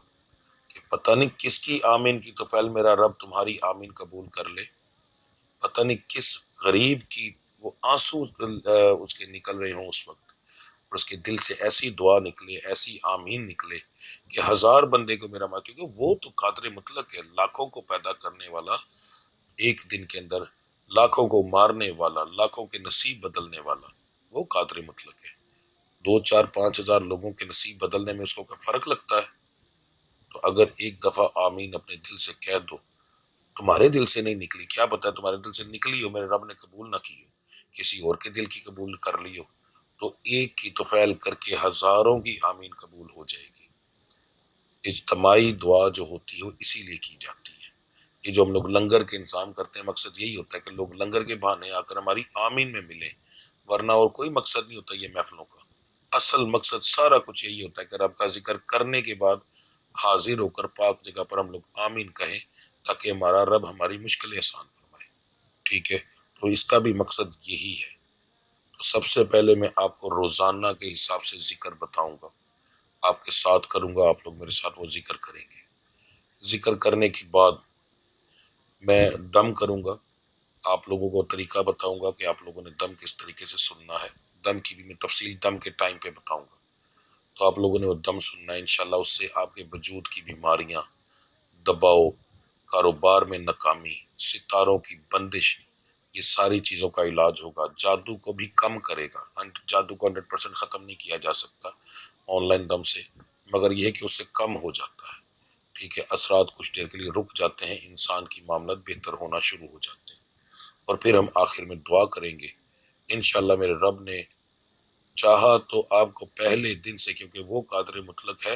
کہ پتہ نہیں کس کی آمین کی توفیل میرا رب تمہاری آمین قبول کر لے، پتہ نہیں کس غریب کی وہ آنسو اس کے نکل رہے ہوں اس وقت، اور اس کے دل سے ایسی دعا نکلے، ایسی آمین نکلے کہ 1000 بندے کو میرا کیونکہ وہ تو قادر مطلق ہے، لاکھوں کو پیدا کرنے والا، ایک دن کے اندر لاکھوں کو مارنے والا، لاکھوں کے نصیب بدلنے والا، وہ قادر مطلق ہے۔ 2، 4، 5 ہزار لوگوں کے نصیب بدلنے میں اس کو کوئی فرق لگتا ہے؟ تو اگر ایک دفعہ آمین اپنے دل سے کہہ دو، تمہارے دل سے نہیں نکلی، کیا پتہ ہے تمہارے دل سے نکلی ہو، میرے رب نے قبول نہ کی ہو، کسی اور کے دل کی قبول کر لی ہو، تو ایک کی توفیل کر کے 1000وں کی آمین قبول ہو جائے گی۔ اجتماعی دعا جو ہوتی ہے اسی لیے کی جاتی ہے۔ یہ جو ہم لوگ لنگر کے انتظام کرتے ہیں، مقصد یہی ہوتا ہے کہ لوگ لنگر کے بہانے آ کر ہماری آمین میں ملیں، ورنہ اور کوئی مقصد نہیں ہوتا یہ محفلوں کا۔ اصل مقصد سارا کچھ یہی ہوتا ہے کہ رب کا ذکر کرنے کے بعد حاضر ہو کر پاک جگہ پر ہم لوگ آمین کہیں تاکہ ہمارا رب ہماری مشکلیں آسان فرمائے، ٹھیک ہے؟ تو اس کا بھی مقصد یہی ہے۔ تو سب سے پہلے میں آپ کو روزانہ کے حساب سے ذکر بتاؤں گا، آپ کے ساتھ کروں گا، آپ لوگ میرے ساتھ وہ ذکر کریں گے۔ ذکر کرنے کے بعد میں دم کروں گا، آپ لوگوں کو طریقہ بتاؤں گا کہ آپ لوگوں نے دم کس طریقے سے سننا ہے۔ دم کی بھی میں تفصیل دم کے ٹائم پہ بتاؤں گا، تو آپ لوگوں نے وہ دم سننا ہے انشاءاللہ۔ اس سے آپ کے وجود کی بیماریاں، دباؤ، کاروبار میں ناکامی، ستاروں کی بندش، یہ ساری چیزوں کا علاج ہوگا۔ جادو کو بھی کم کرے گا، جادو کو 100% ختم نہیں کیا جا سکتا آن لائن دم سے، مگر یہ ہے کہ اس سے کم ہو جاتا ہے، ٹھیک ہے؟ اثرات کچھ دیر کے لیے رک جاتے ہیں، انسان کی معاملات بہتر ہونا شروع ہو جاتے ہیں، اور پھر ہم آخر میں دعا کریں گے انشاءاللہ۔ میرے رب نے چاہا تو آپ کو پہلے دن سے، کیونکہ وہ قادر مطلق ہے،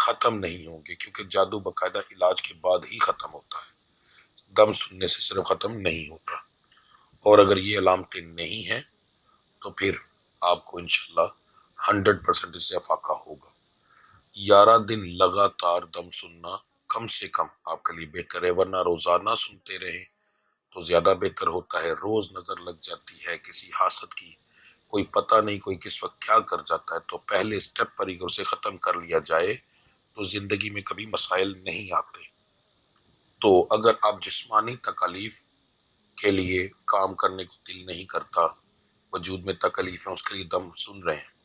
ختم نہیں ہوں گے، کیونکہ جادو باقاعدہ علاج کے بعد ہی ختم ہوتا ہے، دم سننے سے صرف ختم نہیں ہوتا۔ اور اگر یہ علامتیں نہیں ہیں تو پھر آپ کو انشاءاللہ 100% اس سے افاقہ ہوگا۔ 11 دن لگاتار دم سننا کم سے کم آپ کے لیے بہتر ہے، ورنہ روزانہ سنتے رہیں تو زیادہ بہتر ہوتا ہے۔ روز نظر لگ جاتی ہے کسی حاسد کی، کوئی پتہ نہیں کوئی کس وقت کیا کر جاتا ہے، تو پہلے سٹیپ پر ہی اسے ختم کر لیا جائے تو زندگی میں کبھی مسائل نہیں آتے۔ تو اگر آپ جسمانی تکالیف کے لیے کام کرنے کو دل نہیں کرتا، وجود میں تکلیف ہے، اس کے لیے دم سن رہے ہیں،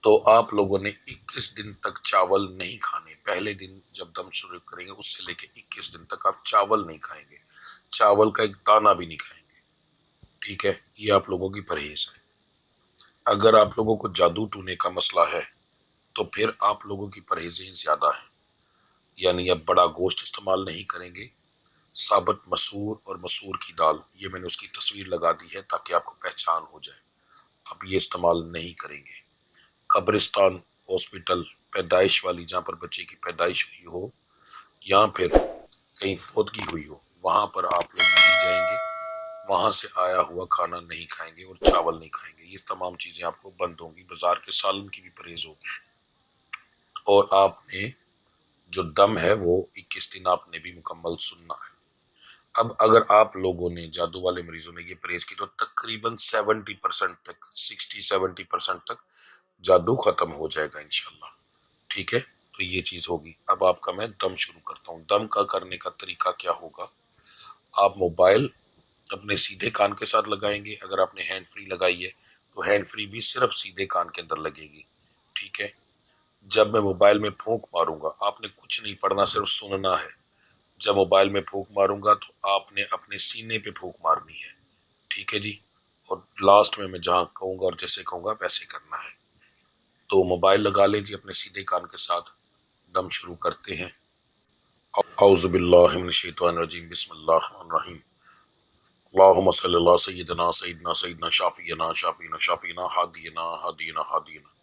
تو آپ لوگوں نے 21 دن تک چاول نہیں کھانے۔ پہلے دن جب دم شروع کریں گے اس سے لے کے 21 دن تک آپ چاول نہیں کھائیں گے، چاول کا ایک دانہ بھی نہیں کھائیں گے، ٹھیک ہے؟ یہ آپ لوگوں کی پرہیز ہے۔ اگر آپ لوگوں کو جادو ٹونے کا مسئلہ ہے تو پھر آپ لوگوں کی پرہیزیں زیادہ ہیں، یعنی اب بڑا گوشت استعمال نہیں کریں گے، ثابت مسور اور مسور کی دال، یہ میں نے اس کی تصویر لگا دی ہے تاکہ آپ کو پہچان ہو جائے، اب یہ استعمال نہیں کریں گے۔ قبرستان، ہاسپٹل، پیدائش والی جہاں پر بچے کی پیدائش ہوئی ہو یا پھر کہیں فوتگی ہوئی ہو، وہاں پر آپ لوگ نہیں جائیں گے، وہاں سے آیا ہوا کھانا نہیں کھائیں گے اور چاول نہیں کھائیں گے، یہ تمام چیزیں آپ کو بند ہوں گی۔ بازار کے سالن کی بھی پرہیز ہوگی، اور آپ نے جو دم ہے وہ 21 دن آپ نے بھی مکمل سننا ہے۔ اب اگر آپ لوگوں نے، جادو والے مریضوں نے یہ پرہیز کی تو تقریباً 70% تک، 60-70% تک جادو ختم ہو جائے گا انشاءاللہ، ٹھیک ہے؟ تو یہ چیز ہوگی۔ اب آپ کا میں دم شروع کرتا ہوں۔ دم کا کرنے کا طریقہ کیا ہوگا؟ آپ موبائل اپنے سیدھے کان کے ساتھ لگائیں گے، اگر آپ نے ہینڈ فری لگائی ہے تو ہینڈ فری بھی صرف سیدھے کان کے اندر لگے گی، ٹھیک ہے؟ جب میں موبائل میں پھونک ماروں گا، آپ نے کچھ نہیں پڑھنا، صرف سننا ہے۔ جب موبائل میں پھونک ماروں گا تو آپ نے اپنے سینے پہ پھونک مارنی ہے، ٹھیک ہے جی؟ اور لاسٹ میں جہاں کہوں گا اور جیسے کہوں گا ویسے کرنا ہے۔ تو موبائل لگا لیں جی اپنے سیدھے کان کے ساتھ، دم شروع کرتے ہیں۔ اعوذ باللہ من الشیطان الرجیم، بسم اللہ الرحمن الرحیم۔ اللہم صلی اللہ سیدنا سیدنا سیدنا شافینا شافینا شافینا ہادینا ہادینا ہادینا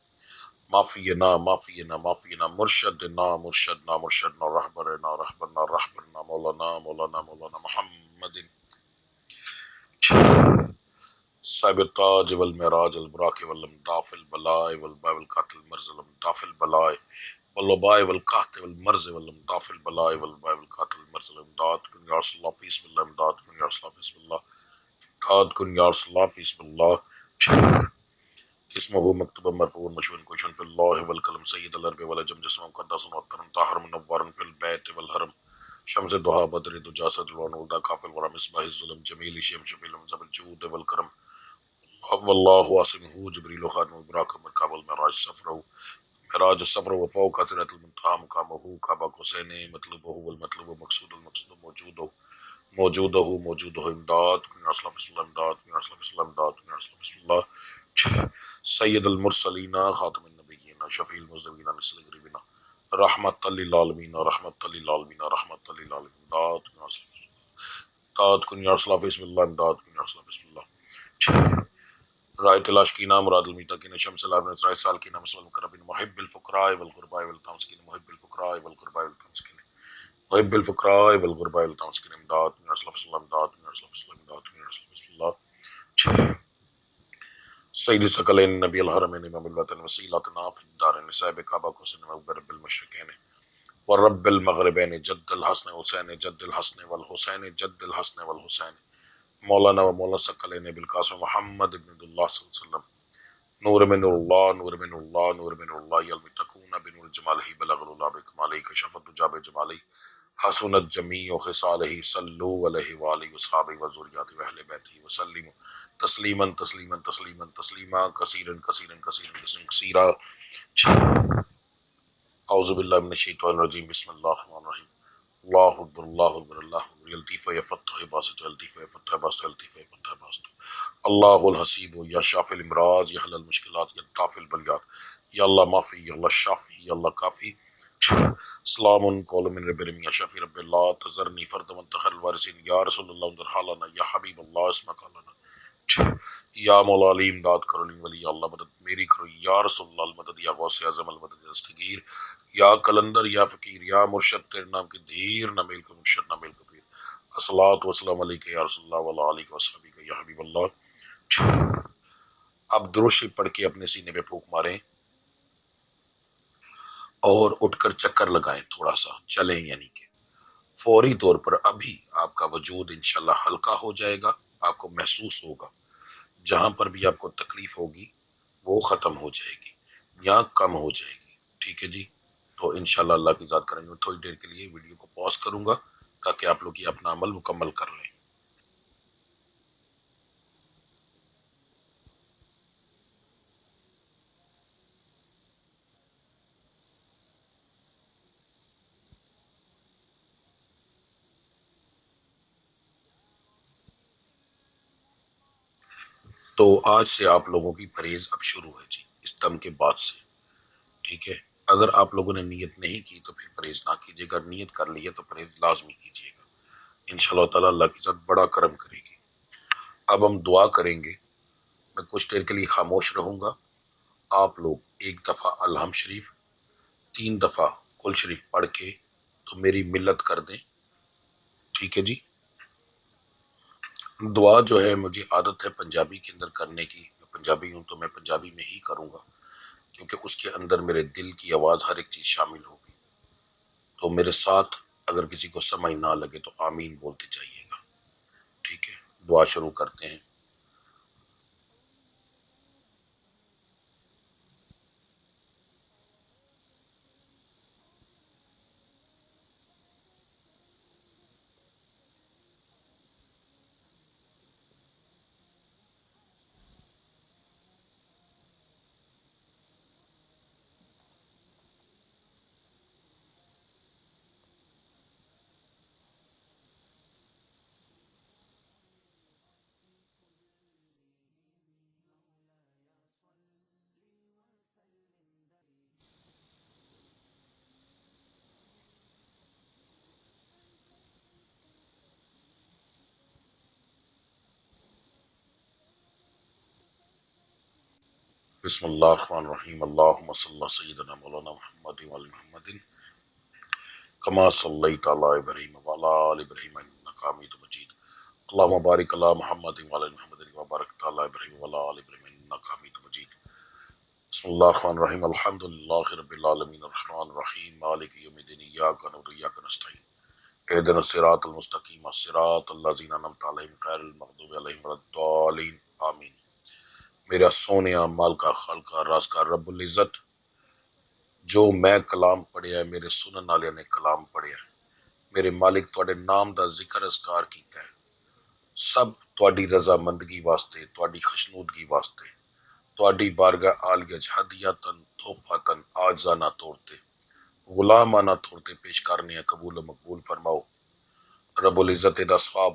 معافینا معافینا معافینا مرشدنا مرشدنا مرشدنا رہبرنا رہبرنا رہبرنا مولانا مولانا مولانا محمد صاحب التاج والمعراج البراق والامداف البلاء والباء والقاتل المرز والامداف البلاء والوباء والقحط والمرز والامداف البلاء والباء والقاتل المرز والامداد کن یا رسول اللہ بسم اللہ، امداد کن یا رسول اللہ بسم اللہ، امداد کن یا رسول اللہ بسم اللہ۔ اسمہ مکتوب مرفوع مشہور کوشن فی اللہ والقلم سید العرب والعجم جسم مقدس محترم طاہر منور فی البیت والحرم شمس دہا بدر دجا صدر ونور کافل ورا مصباح الظلم جمیل شیم شفیل منزب الجود والکرم واللہ عاصمہ جبریل خاتم براک مرکاب المعراج سفرہ معراج السفر وفوق حضرت المنتہا مقامہ کعبہ حسین مطلوبہ والمطلوب مقصود المقصود موجودہ موجودہ موجودہ امداد کن یا رسول اللہ بسم اللہ، امداد کن یا رسول اللہ بسم اللہ، امداد کن یا رسول اللہ بسم اللہ۔ سید المرسلین خاتم النبیین شفیع المذنبین نسل غریبین رحمت للعالمین رحمت للعالمین رحمت للعالمین، امداد کن یا رسول اللہ، امداد کن یا رسول اللہ بسم اللہ، امداد کن یا رسول اللہ بسم اللہ۔ رائے تلاش کی نام مراد المتقین شمس العالمین اسرائیل سال کی نام مسلم کربین محب الفقراء والغرباء والتمسکین محب الفقراء والغرباء والتمسکین محب الفقراء والغرباء والتمسکین، امداد کن یا رسول اللہ بسم اللہ، امداد کن یا رسول اللہ بسم اللہ، امداد کن یا رسول اللہ بسم اللہ۔ سید ثقلین نبی الحرمین امام الوطن وسیلتنا فی الدارین صاحب کعبہ کو سن رب المشرقین ورب المغربین جد الحسن حسین جد الحسن والحسین جد الحسن والحسین مولانا و مولا ثقلین بالقاسم محمد ابن اللہ صلی اللہ علیہ وسلم نور من اللہ نور من اللہ نور من اللہ یلم تکون بنور جمالہ بلغ اللہ بکمالہ کشفت دجاب جمالہ حسنت جمیع خصالہ صلو علیہ وآلہ وصحابہ وذریاتہ واہل بیتہ وسلم تسلیما تسلیما تسلیما تسلیما کثیرا کثیرا کثیرا کثیرا کثیرا۔ اعوذ باللہ من الشیطان الرجیم، بسم اللہ الرحمن الرحیم۔ اللہ اکبر اللہ اکبر اللہ اکبر، یلطیف یفتح باسط یلطیف یفتح باسط یلطیف یفتح باسط، اللہ الحسیب یا شافی الامراض یا حل المشکلات یا دافع البلیات، یا اللہ معافی یا اللہ شافی یا اللہ کافی۔ سلام قول من رب العالمین یا شافی رب اللہ تذرنی فرد منتخر الوارثین یا رسول اللہ انظر حالنا یا حبیب اللہ اسمک لنا۔ یا مولا علی امداد کرو علی ولی یا اللہ مدد میری کرو یا رسول اللہ المدد یا غوث اعظم المدد یا دستگیر یا کلندر یا فقیر یا مرشد تیرے نام کی دھیر نہ میل کو مرشد نہ میل کو پیر الصلاۃ والسلام علیک یا رسول اللہ وعلی آلہ وصحبہ یا حبیب اللہ۔ اب دروشی پڑھ کے اپنے سینے پہ پھونک ماریں اور اٹھ کر چکر لگائیں، تھوڑا سا چلیں، یعنی کہ فوری طور پر ابھی آپ کا وجود انشاءاللہ ہلکا ہو جائے گا، آپ کو محسوس ہوگا جہاں پر بھی آپ کو تکلیف ہوگی وہ ختم ہو جائے گی یا کم ہو جائے گی، ٹھیک ہے جی۔ تو انشاءاللہ اللہ کی ذات کریں گے، تھوڑی دیر کے لیے ویڈیو کو پاز کروں گا تاکہ آپ لوگ یہ اپنا عمل مکمل کر لیں۔ تو آج سے آپ لوگوں کی پرہیز اب شروع ہے جی، اس دم کے بعد سے، ٹھیک ہے۔ اگر آپ لوگوں نے نیت نہیں کی تو پھر پرہیز نہ کیجیے گا، نیت کر لی ہے تو پرہیز لازمی کیجیے گا، انشاءاللہ تعالیٰ اللہ کی ذات بڑا کرم کرے گی۔ اب ہم دعا کریں گے، میں کچھ دیر کے لیے خاموش رہوں گا، آپ لوگ ایک دفعہ الحم شریف 3 دفعہ کل شریف پڑھ کے تو میری ملت کر دیں، ٹھیک ہے جی۔ دعا جو ہے مجھے عادت ہے پنجابی کے اندر کرنے کی، میں پنجابی ہوں تو میں پنجابی میں ہی کروں گا کیونکہ اس کے اندر میرے دل کی آواز ہر ایک چیز شامل ہوگی، تو میرے ساتھ اگر کسی کو سمجھ نہ لگے تو آمین بولتے جائیے گا، ٹھیک ہے۔ دعا شروع کرتے ہیں۔ بسم اللہ الرحمن الرحیم، اللہم صلی اللہ سیدنا مولانا محمد وعلی محمد کما صلیت علی ابراہیم وعلی آل ابراہیم انک حمید مجید، اللہم بارک علی محمد وعلی محمد کما بارکت علی ابراہیم وعلی آل ابراہیم انک حمید مجید۔ بسم اللہ الرحمن الرحیم، الحمدللہ رب العالمین الرحمن الرحیم مالک یوم الدین ایاک نعبد و ایاک نستعین اہدنا الصراط المستقیم صراط الذین انعمت علیہم غیر المغضوب علیہم ولا الضالین، آمین۔ میرا سونیا مال کا خالقہ راز کا رب العزت، جو میں کلام پڑھیا ہے میرے سنن والے نے کلام پڑھیا ہے، میرے مالک تواڈے نام دا ذکر اذکار کیتا ہے، سب تواڈی رضا مندگی واسطے، تواڈی خشنودگی واسطے، تواڈی بارگاہ عالیہ ہدیتاً تحفتاً آجزانہ طور تے غلامانہ طور تے پیش کرنے قبول و مقبول فرماؤ۔ رب العزت دا ثواب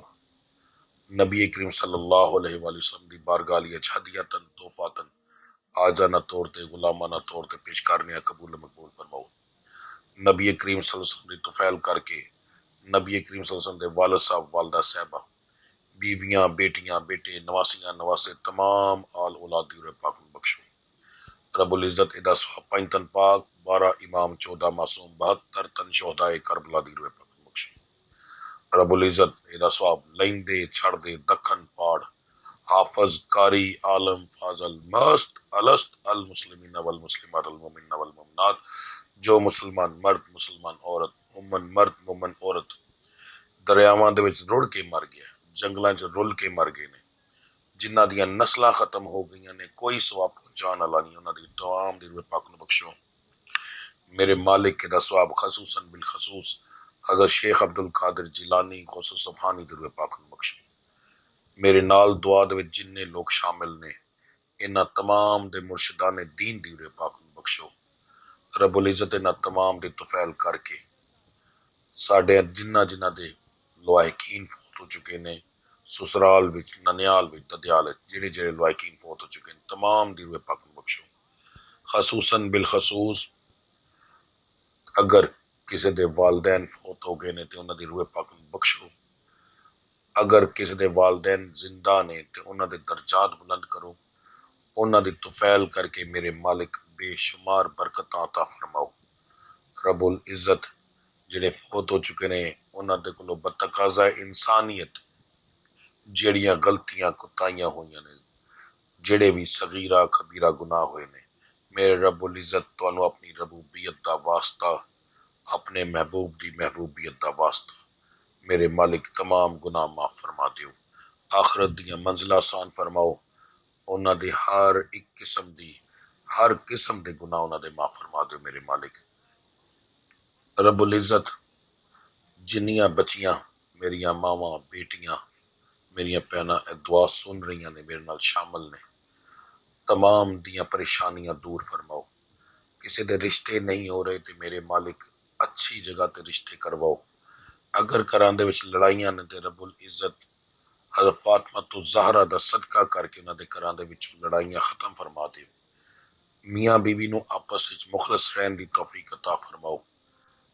نبی کریم صلی اللہ علیہ وآلہ وسلم دی بارگاہ عالیہ ہدیتاً تحفتاً آجزانہ طور تے غلامانہ طور تے پیش کرنے قبول و مقبول فرماؤ۔ نبی کریم صلی اللہ علیہ وسلم دی توفیل کر کے نبی کریم صلی اللہ علیہ وسلم دے والد صاحب والدہ صاحبہ بیویاں بیٹیاں بیٹے نواسیاں نواسے تمام آل اولاد دی روح پاک میں بخشو۔ رب العزت ادا صحاب 5 تن پاک 12 امام 14 معصوم 72 تن شہدائے کربلا دی روح پاک میں بخشو۔ رب العزت ادا صحاب لیندے چھڑ دے دکھن پاڑ حافظ قاری عالم فاضل مست الست المسلمین والمسلمات المؤمنین والمؤمنات، جو مسلمان مرد مسلمان عورت مومن مرد مومن عورت دریاواں دے وچ رڑ کے مر گیا، جنگلاں چ رل کے مر گئے نے، جنہ دیاں نسلاں ختم ہو گئیاں نے، کوئی ثواب پہنچان والا نہیں، انہاں دی تمام دی روح پاک نو بخشو۔ میرے مالک دا ثواب خصوصاً بالخصوص حضرت شیخ عبد القادر جیلانی غوث سبحانی دی روح پاک نو بخشو۔ میرے نال دعا دے وچ جننے لوگ شامل نے انہاں تمام دے مرشدان دین دی روح پاک نو بخشو۔ رب العزت انہاں تمام دے توفیل کر کے ساڈے جنہ دے لواحقین فوت ہو چکے نے، سسرال وچ ننیال وچ ددیال وچ جڑے لواحقین فوت ہو چکے ہیں تمام دی روح پاک نو بخشو۔ خصوصاً بالخصوص اگر کسی دے والدین فوت ہو گئے نے تے انہاں دی روح پاک نو بخشو۔ اگر کسی دے والدین زندہ نے تے انہاں دے درجات بلند کرو، انہاں دی طفیل کر کے میرے مالک بے شمار برکتاں عطا فرماؤ۔ رب العزت جڑے فوت ہو چکے نے انہاں دے کولوں بتقاضا انسانیت جیڑیاں غلطیاں کوتاہیاں ہوئیاں نے، جڑے بھی صغیرہ کبیرہ گناہ ہوئے نے، میرے رب العزت تانوں اپنی ربوبیت دا واسطہ، اپنے محبوب دی محبوبیت دا واسطہ میرے مالک تمام گناہ معاف فرما دیو، آخرت دیاں منزلہ آسان فرماؤ، انہاں دے ہر قسم دے گناہ انہاں دے معاف فرما دیو میرے مالک۔ رب العزت جنیاں بچیاں میریاں ماواں بیٹیاں میریاں بہناں اے دعا سن رہیاں نے میرے نال شامل نے، تمام دیاں پریشانیاں دور فرماؤ، کسی دے رشتے نہیں ہو رہے تے میرے مالک اچھی جگہ تے رشتے کرواؤ، اگر گھراں دے وچ لڑائیاں نے تے رب العزت حضرت فاطمہ تو زہرا دا صدقہ کر کے انہاں دے گھراں دے وچ لڑائیاں ختم فرما دیو، میاں بیوی نو آپس وچ مخلص رہن دی توفیق عطا فرماؤ،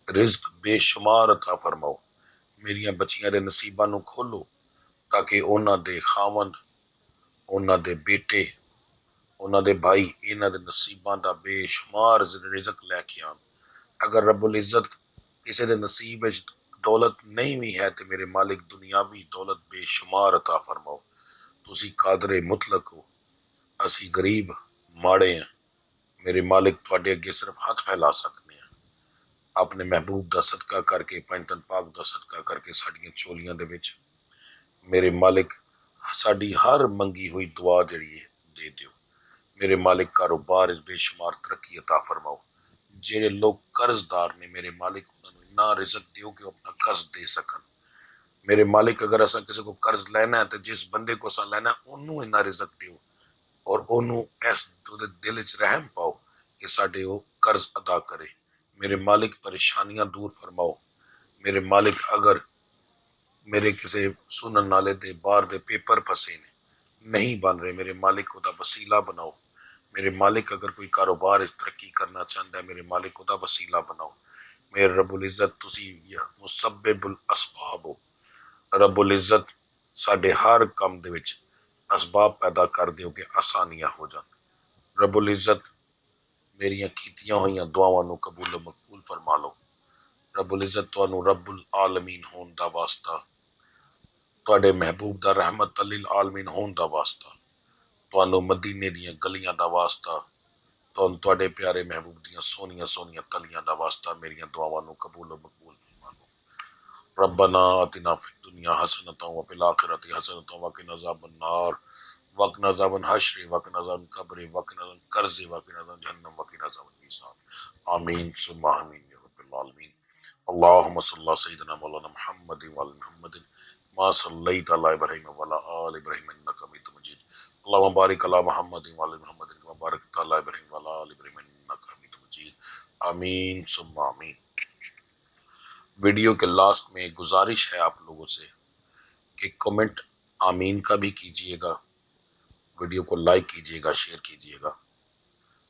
رزق بے شمار عطا فرماؤ، میریاں بچیاں دے نصیباں نو کھولو تاکہ انہاں دے خاوند، انہاں دے بیٹے، انہاں دے بھائی انہاں دے نصیباں دا بے شمار رزق لے کے آن۔ اگر رب العزت کسی دے نصیب وچ دولت نہیں بھی ہے تے میرے مالک دنیاوی دولت بے شمار عطا فرماؤ، تسی قادر مطلق ہو، اسی غریب ماڑے ہیں، میرے مالک تواڈے اگے صرف ہاتھ پھیلا سکنے ہیں، اپنے محبوب دا صدقہ کر کے پنجتن پاک دا صدقہ کر کے ساڈیاں چولیاں دے وچ میرے مالک ساڈی ہر منگی ہوئی دعا جڑی ہے دے دیو، میرے مالک کاروبار بے شمار ترقی عطا فرماؤ، جڑے لوگ قرض دار نے میرے مالک انہاں نوں اتنا رزق دیو کہ وہ اپنا قرض دے سکن، میرے مالک اگر اساں کسی کو قرض لینا ہے تو جس بندے کو اساں لینا ہے انہوں اتنا رزق دیو اور انہوں اس دل وچ رحم پاؤ کہ ساڈے وہ قرض ادا کرے، میرے مالک پریشانیاں دور فرماؤ، میرے مالک اگر میرے کسی سنن نالے دے باہر دے پیپر پھسے نے نہیں بن رہے، میرے مالک او دا وسیلہ بناؤ، میرے مالک اگر کوئی کاروبار ترقی کرنا چاہتا ہے میرے مالک او دا وسیلہ بناؤ، میرے رب العزت تسی مسبب الاسباب ہو، رب العزت ساڈے ہر کام دے وچ اسباب پیدا کر دیو کہ آسانیاں ہو جان، رب العزت میریاں کیتیاں ہوئیاں دعاواں نو قبول و مقبول فرما لو، رب العزت تانوں رب العالمین ہون دا واسطہ، تواڈے محبوب دا رحمت للعالمین ہون دا واسطہ، تانوں مدینے دیاں گلیاں دا واسطہ، تواڈے پیارے محبوب دیاں سونیاں سونیاں تلیاں دا واسطہ میریاں دعاواں نو قبول و مقبول فرما لو، ربنا آتنا فی الدنیا حسنۃ وفی الآخرۃ حسنۃ وقنا عذاب النار وقنا عذاب الحشر وقنا عذاب القبر وقنا عذاب القرض وقنا عذاب جہنم وقنا عذاب المیزان، آمین ثم آمین یا رب العالمین۔ اللهم صل على سيدنا مولانا محمد وعلى محمد ما صليت على ابراهيم وعلى ال ابراهيم انك حميد مجيد، اللهم بارك على محمد وعلى محمد كما باركت على ابراهيم وعلى ال ابراهيم انك حميد مجيد، آمین ثم آمین۔ ویڈیو کے لاسٹ میں ایک گزارش ہے آپ لوگوں سے کہ کمنٹ آمین کا بھی کیجئے گا، ویڈیو کو لائک کیجئے گا، شیئر کیجئے گا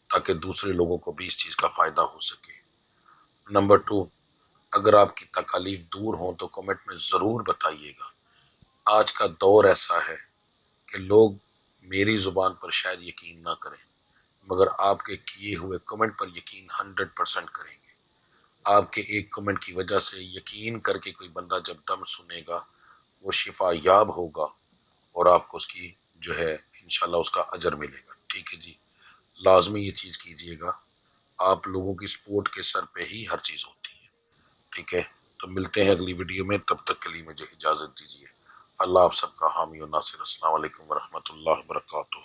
تاکہ دوسرے لوگوں کو بھی اس چیز کا فائدہ ہو سکے۔ نمبر 2، اگر آپ کی تکالیف دور ہوں تو کمنٹ میں ضرور بتائیے گا، آج کا دور ایسا ہے کہ لوگ میری زبان پر شاید یقین نہ کریں مگر آپ کے کیے ہوئے کمنٹ پر یقین 100% کریں گے، آپ کے ایک کمنٹ کی وجہ سے یقین کر کے کوئی بندہ جب دم سنے گا وہ شفا یاب ہوگا اور آپ کو اس کی جو ہے انشاءاللہ اس کا اجر ملے گا، ٹھیک ہے جی، لازمی یہ چیز کیجئے گا، آپ لوگوں کی سپورٹ کے سر پہ ہی ہر چیز ہوتی ہے، ٹھیک ہے، تو ملتے ہیں اگلی ویڈیو میں، تب تک کے لیے مجھے اجازت دیجیے، اللہ آپ سب کا حامی و ناصر، السلام علیکم ورحمۃ اللہ وبرکاتہ۔